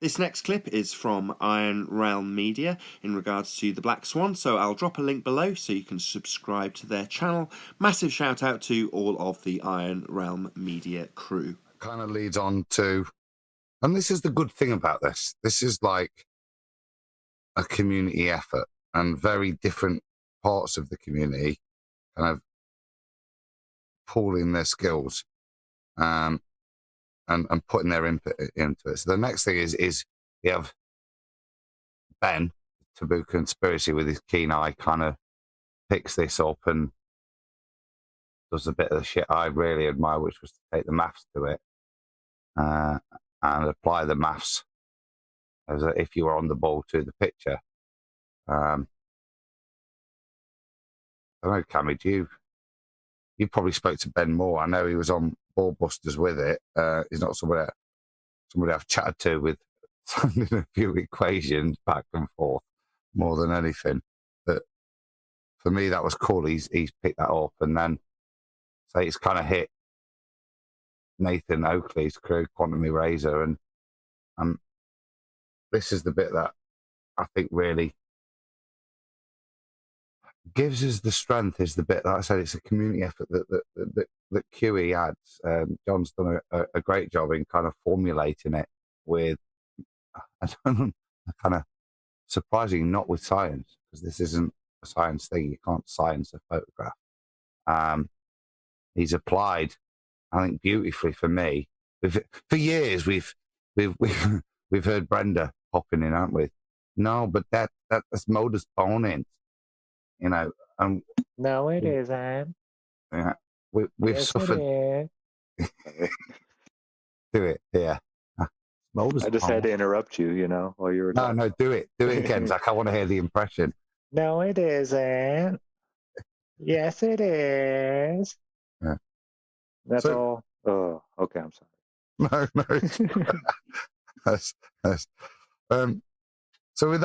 This next clip is from Iron Realm Media in regards to the Black Swan, so I'll drop a link below so you can subscribe to their channel. Massive shout out to all of the Iron Realm Media crew. Kind of leads on to, and this is the good thing about this. This is like a community effort, and very different parts of the community kind of pooling their skills and putting their input into it. So the next thing is we have Ben, Taboo Conspiracy, with his keen eye, kind of picks this up and does a bit of the shit I really admire, which was to take the maths to it and apply the maths as if you were on the ball to the picture. I don't know, Cammy, you probably spoke to Ben more. I know he was on Ball Busters with it. He's not somebody I've chatted to with sending a few equations back and forth more than anything. But for me, that was cool. He's picked that up, and then say it's kind of hit Nathan Oakley's crew, Quantum Eraser, and this is the bit that I think really gives us the strength. Is the bit that I said it's a community effort that QE adds. John's done a great job in kind of formulating it with, I don't know, kind of surprisingly not with science, because this isn't a science thing. You can't science a photograph. He's applied, I think, beautifully for me. For years we've heard Brenda popping in, haven't we? No, but that's modus ponens. You know, no, it isn't. Yeah, we've yes, suffered. It is. Do it, yeah. I just had to interrupt you, you know, while you were talking. No, do it again, Zach. I want to hear the impression. No, it isn't. Yes, it is. Yeah. That's all. Oh, okay. I'm sorry. No. That's. So with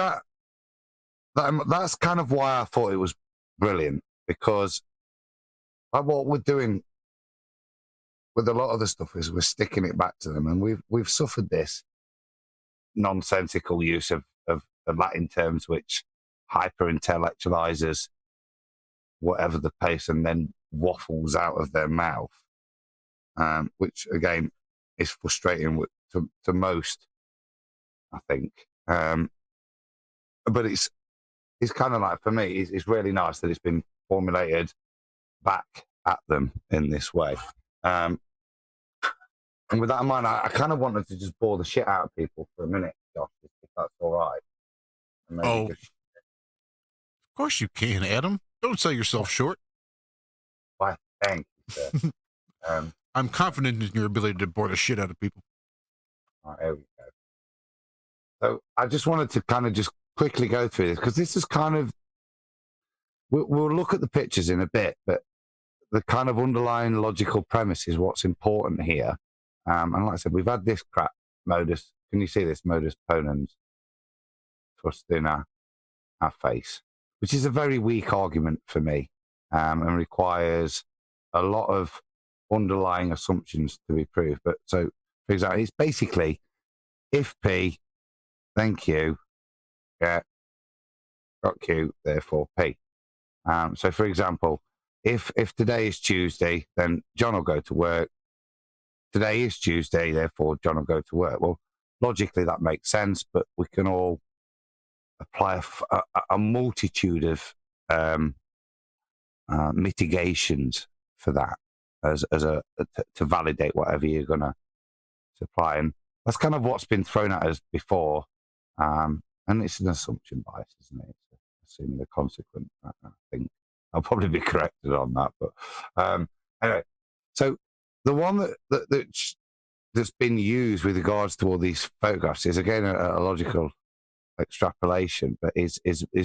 that's kind of why I thought it was brilliant, because what we're doing with a lot of the stuff is we're sticking it back to them, and we've suffered this nonsensical use of Latin terms which hyper intellectualizes whatever the pace and then waffles out of their mouth, which again is frustrating to most, I think. But it's kind of like, for me, it's really nice that it's been formulated back at them in this way. And with that in mind, I kind of wanted to just bore the shit out of people for a minute, Josh, if that's all right. Of course you can, Adam. Don't sell yourself short. Why, thank you, sir. I'm confident in your ability to bore the shit out of people. All right, there we go. So I just wanted to kind of just quickly go through this, because this is kind of, we'll look at the pictures in a bit, but the kind of underlying logical premise is what's important here. And like I said, we've had this crap modus. Can you see this modus ponens thrust in our face, which is a very weak argument for me, and requires a lot of underlying assumptions to be proved. But so, for example, it's basically if P, then Q, got Q, therefore P. So, for example, if today is Tuesday, then John will go to work. Today is Tuesday, therefore John will go to work. Well, logically that makes sense, but we can all apply a multitude of mitigations for that to validate whatever you're going to supply. And that's kind of what's been thrown at us before. And it's an assumption bias, isn't it? It's assuming the consequent. I think I'll probably be corrected on that. But anyway, so the one that's been used with regards to all these photographs is, again, a logical extrapolation, but is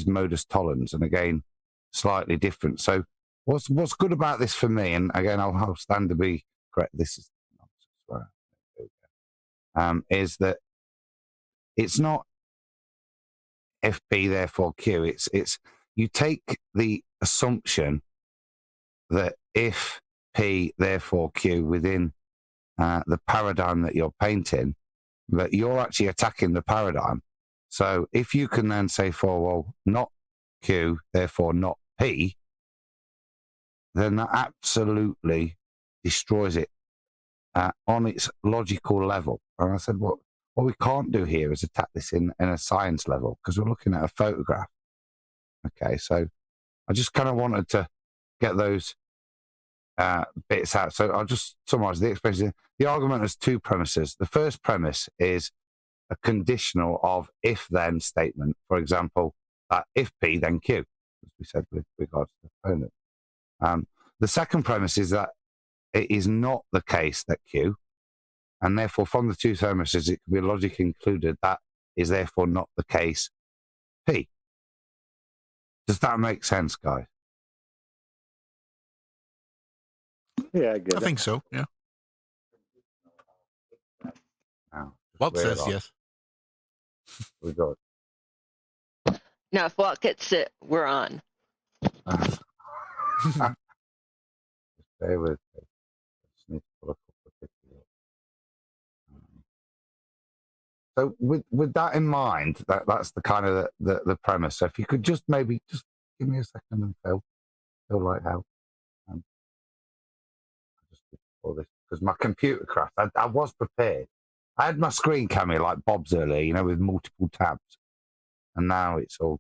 modus tollens, and again, slightly different. So what's good about this for me, and again, I'll stand to be correct, this is is that it's not FP therefore Q. It's you take the assumption that if P therefore Q within the paradigm that you're painting, But you're actually attacking the paradigm. So if you can then say, well, not Q, therefore not P, then that absolutely destroys it on its logical level. And I said, what we can't do here is attack this in a science level, because we're looking at a photograph. Okay, so I just kind of wanted to get those bits out. So I'll just summarize the expression. The argument has two premises. The first premise is a conditional of if-then statement. For example, if P, then Q, as we said with regards to the opponent. The second premise is that it is not the case that Q, and therefore from the two premises, it can be logically included that is therefore not the case P. Does that make sense, guys? Yeah, I get I it. think so. Yeah. Now, Walt says yes. We got. Now, if Walt gets it, we're on. Stay with me. Just need to pull a couple of pictures up. So with that in mind, that's the kind of the premise. So if you could just maybe just give me a second and Phil Lighthouse. Just all this because my computer crashed. I was prepared. I had my screen camera like Bob's earlier, you know, with multiple tabs, and now it's all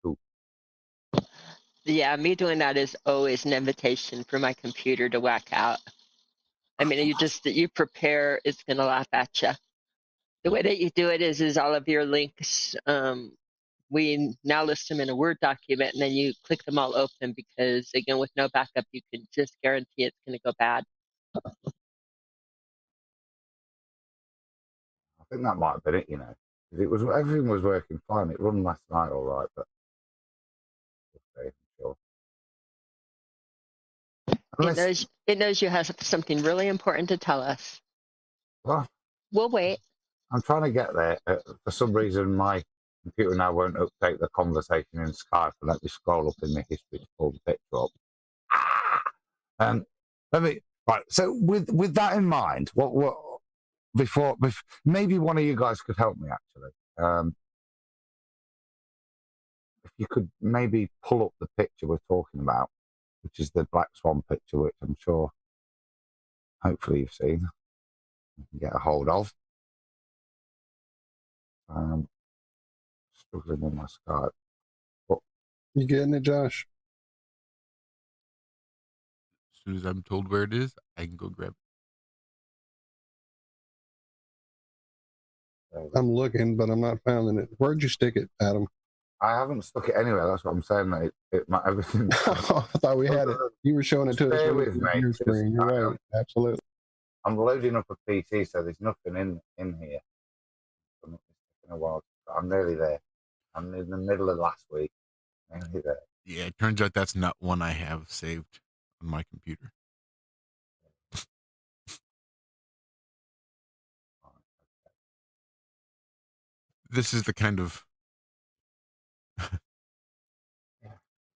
cool. Yeah, me doing that is always an invitation for my computer to whack out. I mean, you prepare, it's going to laugh at you. The way that you do it is all of your links. We now list them in a Word document, and then you click them all open because, again, with no backup, you can just guarantee it's going to go bad. I think that might have been it, you know. Everything was working fine. It run last night all right, but okay, sure. It knows you have something really important to tell us. Well, We'll wait. I'm trying to get there. For some reason, my computer now won't update the conversation in Skype and let me scroll up in the history to pull the picture up. Right. So with that in mind, what before maybe one of you guys could help me actually. If you could maybe pull up the picture we're talking about, which is the Black Swan picture, which I'm sure, hopefully you've seen, you can get a hold of. Struggling with my Skype. But you getting it, Josh? As soon as I'm told where it is, I can go grab it. I'm looking, but I'm not finding it. Where'd you stick it, Adam? I haven't stuck it anywhere. That's what I'm saying. That it might everything. I thought we had it. You were showing it to us with me. Your screen. You're right. Absolutely. I'm loading up a PC, so there's nothing in here. It's taking a while. I'm nearly there. I'm in the middle of last week. Nearly there. Yeah, it turns out that's not one I have saved on my computer. This is the kind of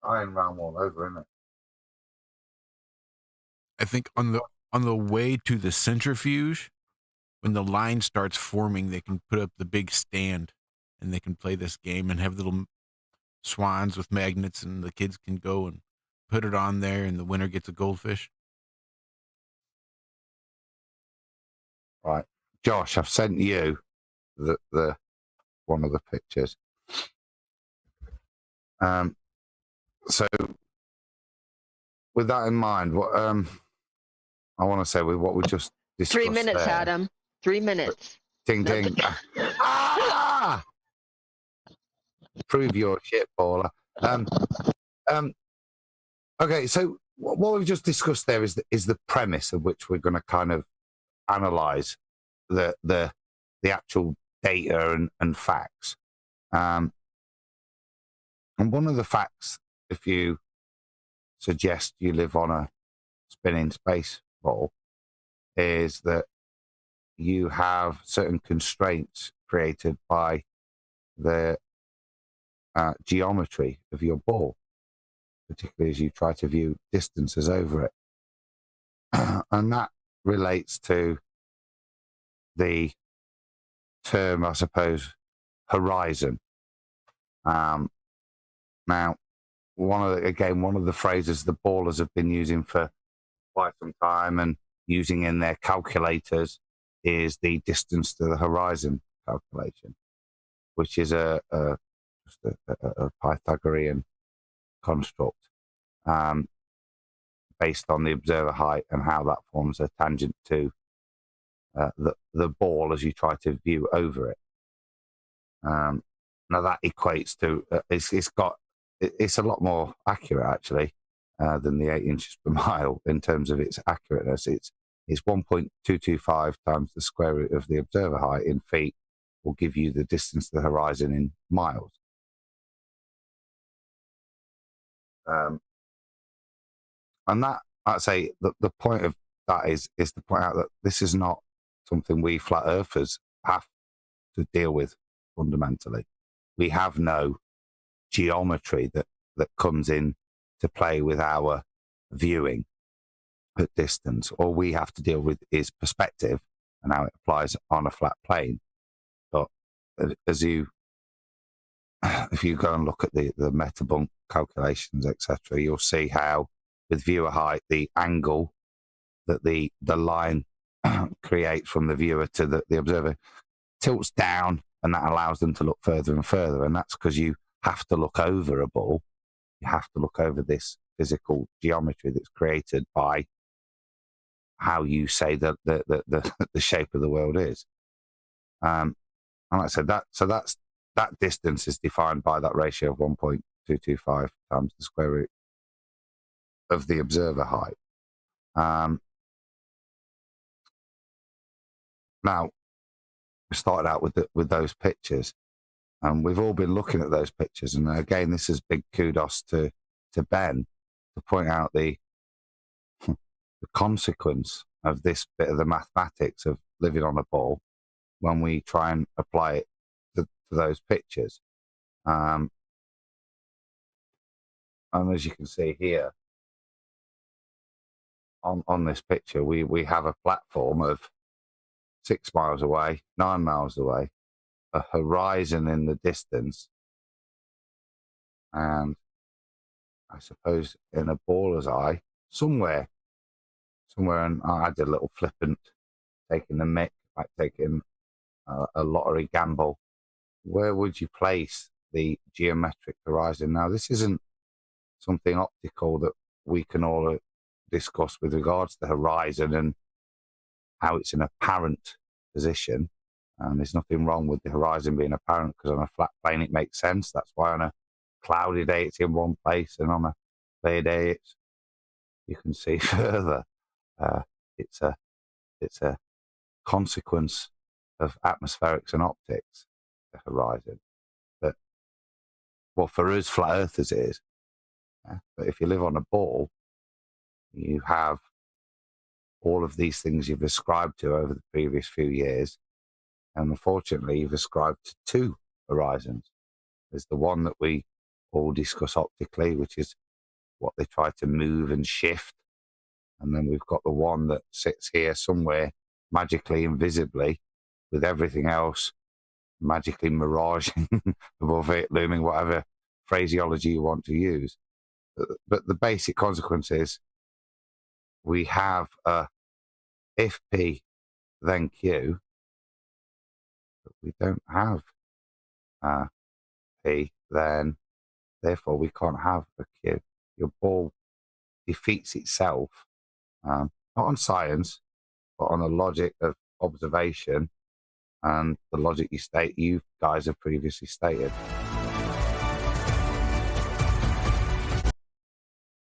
Iron Realm all over, isn't it? I think on the way to the centrifuge, when the line starts forming, they can put up the big stand and they can play this game and have little swans with magnets, and the kids can go and put it on there, and the winner gets a goldfish. Right, Josh, I've sent you the one of the pictures. So with that in mind, what I want to say with what we just discussed 3 minutes, there, Adam. 3 minutes. Ding ding. Prove your shit, Paula. Okay, so what we've just discussed there is the premise of which we're going to kind of analyze the actual data and facts. And one of the facts, if you suggest you live on a spinning space ball, is that you have certain constraints created by the geometry of your ball, particularly as you try to view distances over it. And that relates to the term, I suppose, horizon. Now, one of the phrases the ballers have been using for quite some time and using in their calculators is the distance to the horizon calculation, which is a Pythagorean construct based on the observer height and how that forms a tangent to the ball as you try to view over it. Now that equates to it's a lot more accurate actually than the 8 inches per mile in terms of its accurateness. It's 1.225 times the square root of the observer height in feet will give you the distance to the horizon in miles. And that, I'd say, the point of that is to point out that this is not something we flat earthers have to deal with fundamentally. We have no geometry that comes in to play with our viewing at distance. All we have to deal with is perspective and how it applies on a flat plane. But if you go and look at the metabunk calculations, etc., you'll see how with viewer height, the angle that the line creates from the viewer to the observer tilts down, and that allows them to look further and further. And that's because you have to look over a ball. You have to look over this physical geometry that's created by how you say the shape of the world is. And like I said, that distance is defined by that ratio of 1.225 times the square root of the observer height. Now, we started out with those pictures, and we've all been looking at those pictures. And again, this is big kudos to Ben to point out the consequence of this bit of the mathematics of living on a ball when we try and apply it to those pictures. And as you can see here on this picture, we have a platform of 6 miles away, 9 miles away, a horizon in the distance, and I suppose in a baller's eye, somewhere, and I did a little flippant, taking the mick, like taking a lottery gamble. Where would you place the geometric horizon? Now, this isn't something optical that we can all discuss with regards to the horizon and how it's an apparent position. And there's nothing wrong with the horizon being apparent, because on a flat plane it makes sense. That's why on a cloudy day it's in one place, and on a clear day you can see further. It's a consequence of atmospherics and optics, the horizon. But well, for us flat earthers it is. But if you live on a ball, you have all of these things you've ascribed to over the previous few years. And unfortunately, you've ascribed to 2 horizons. There's the one that we all discuss optically, which is what they try to move and shift. And then we've got the one that sits here somewhere, magically, invisibly, with everything else magically miraging above it, looming, whatever phraseology you want to use. But the basic consequence is we have a if P, then Q, but we don't have P, then therefore we can't have a Q. Your ball defeats itself, not on science, but on the logic of observation and the logic you guys have previously stated.